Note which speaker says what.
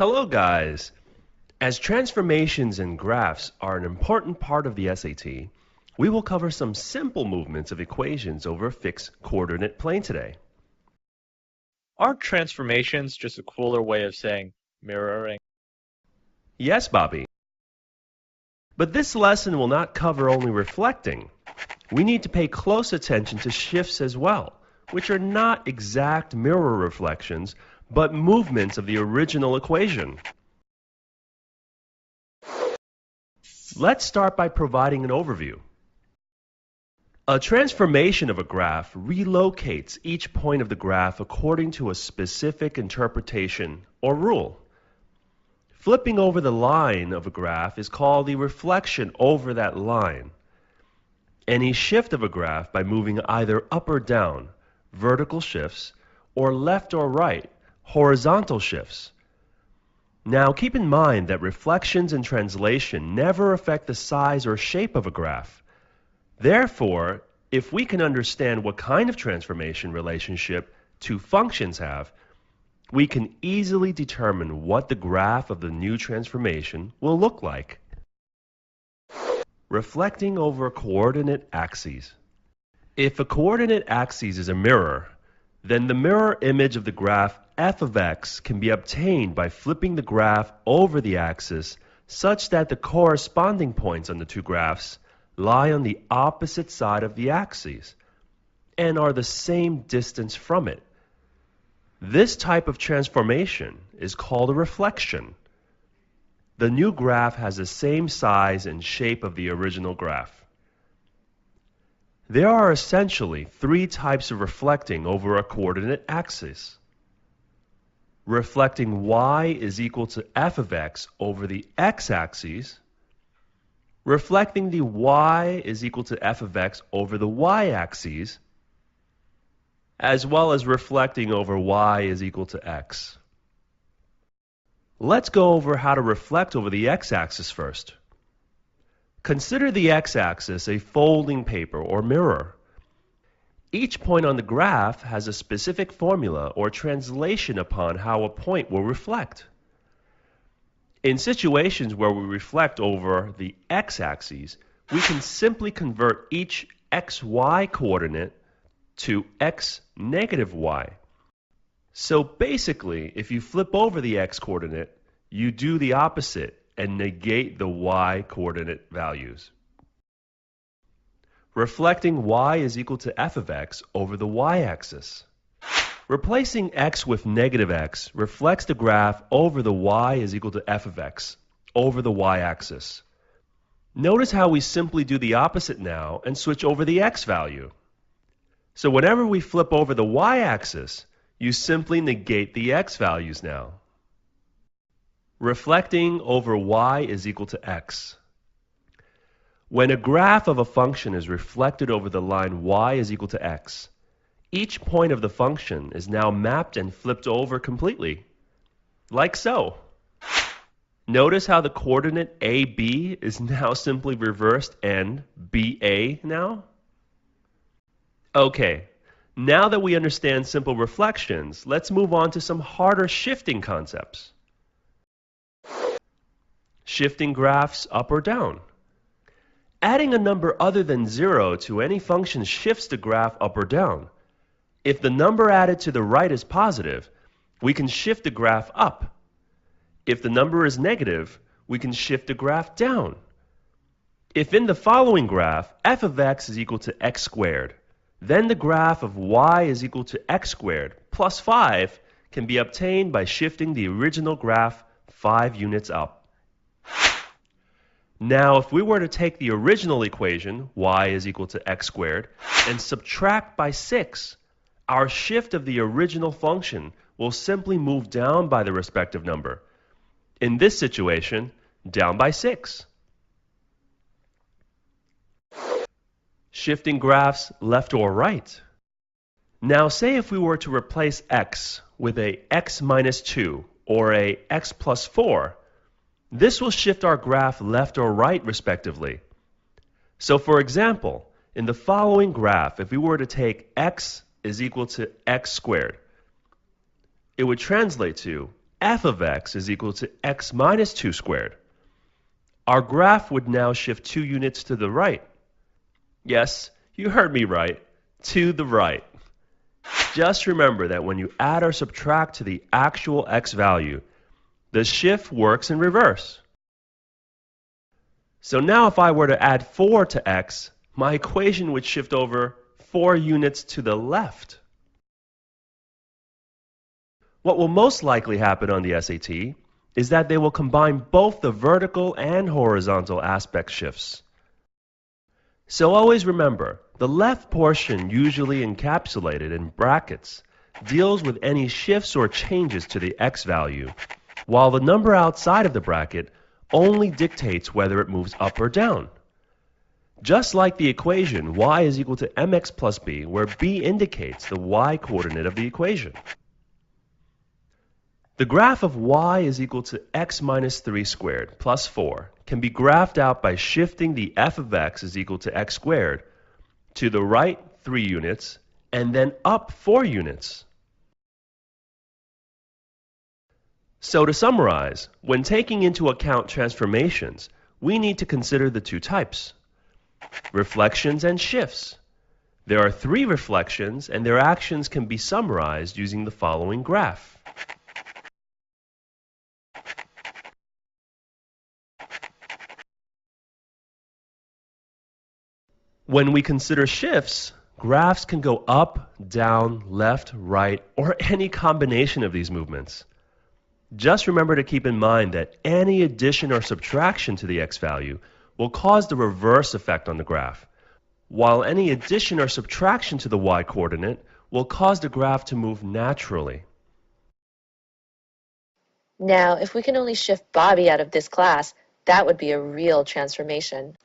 Speaker 1: Hello guys! As transformations and graphs are an important part of the SAT, we will cover some simple movements of equations over a fixed coordinate plane today.
Speaker 2: Aren't transformations just a cooler way of saying mirroring?
Speaker 1: Yes, Bobby. But this lesson will not cover only reflecting. We need to pay close attention to shifts as well, which are not exact mirror reflections, but movements of the original equation. Let's start by providing an overview. A transformation of a graph relocates each point of the graph according to a specific interpretation or rule. Flipping over the line of a graph is called the reflection over that line. Any shift of a graph by moving either up or down, vertical shifts, or left or right, horizontal shifts. Now keep in mind that reflections and translation never affect the size or shape of a graph. Therefore, if we can understand what kind of transformation relationship two functions have, we can easily determine what the graph of the new transformation will look like. Reflecting over coordinate axes. If a coordinate axis is a mirror, then the mirror image of the graph f of x can be obtained by flipping the graph over the axis such that the corresponding points on the two graphs lie on the opposite side of the axis and are the same distance from it. This type of transformation is called a reflection. The new graph has the same size and shape of the original graph. There are essentially three types of reflecting over a coordinate axis. Reflecting y is equal to f of x over the x-axis. Reflecting the y is equal to f of x over the y-axis, as well as reflecting over y is equal to x. Let's go over how to reflect over the x-axis first. Consider the x-axis a folding paper or mirror. Each point on the graph has a specific formula or translation upon how a point will reflect. In situations where we reflect over the x-axis, we can simply convert each xy coordinate to x negative y. So basically, if you flip over the x coordinate, you do the opposite and negate the y coordinate values. Reflecting y is equal to f of x over the y-axis. Replacing x with negative x reflects the graph over the y is equal to f of x over the y-axis. Notice how we simply do the opposite now and switch over the x value. So whenever we flip over the y-axis, you simply negate the x values now. Reflecting over y is equal to x. When a graph of a function is reflected over the line y is equal to x, each point of the function is now mapped and flipped over completely, like so. Notice how the coordinate AB is now simply reversed and BA now? Okay, now that we understand simple reflections, let's move on to some harder shifting concepts. Shifting graphs up or down. Adding a number other than 0 to any function shifts the graph up or down. If the number added to the right is positive, we can shift the graph up. If the number is negative, we can shift the graph down. If in the following graph f of x is equal to x squared, then the graph of y is equal to x squared plus 5 can be obtained by shifting the original graph 5 units up. Now, if we were to take the original equation, y is equal to x squared, and subtract by 6, our shift of the original function will simply move down by the respective number. In this situation, down by 6. Shifting graphs left or right. Now, say if we were to replace x with a x minus 2 or a x plus 4, this will shift our graph left or right respectively. So for example, in the following graph, if we were to take x is equal to x squared, it would translate to f of x is equal to x minus 2 squared. Our graph would now shift 2 units to the right. Yes, you heard me right, to the right. Just remember that when you add or subtract to the actual x value, the shift works in reverse. So now if I were to add 4 to x, my equation would shift over 4 units to the left. What will most likely happen on the SAT is that they will combine both the vertical and horizontal aspect shifts. So always remember, the left portion, usually encapsulated in brackets, deals with any shifts or changes to the x value, while the number outside of the bracket only dictates whether it moves up or down. Just like the equation y is equal to mx plus b, where b indicates the y-coordinate of the equation. The graph of y is equal to x minus 3 squared plus 4 can be graphed out by shifting the f of x is equal to x squared to the right 3 units and then up 4 units. So to summarize, when taking into account transformations, we need to consider the two types: reflections and shifts. There are 3 reflections, and their actions can be summarized using the following graph. When we consider shifts, graphs can go up, down, left, right, or any combination of these movements. Just remember to keep in mind that any addition or subtraction to the x value will cause the reverse effect on the graph, while any addition or subtraction to the y-coordinate will cause the graph to move naturally.
Speaker 3: Now, if we can only shift Bobby out of this class, that would be a real transformation.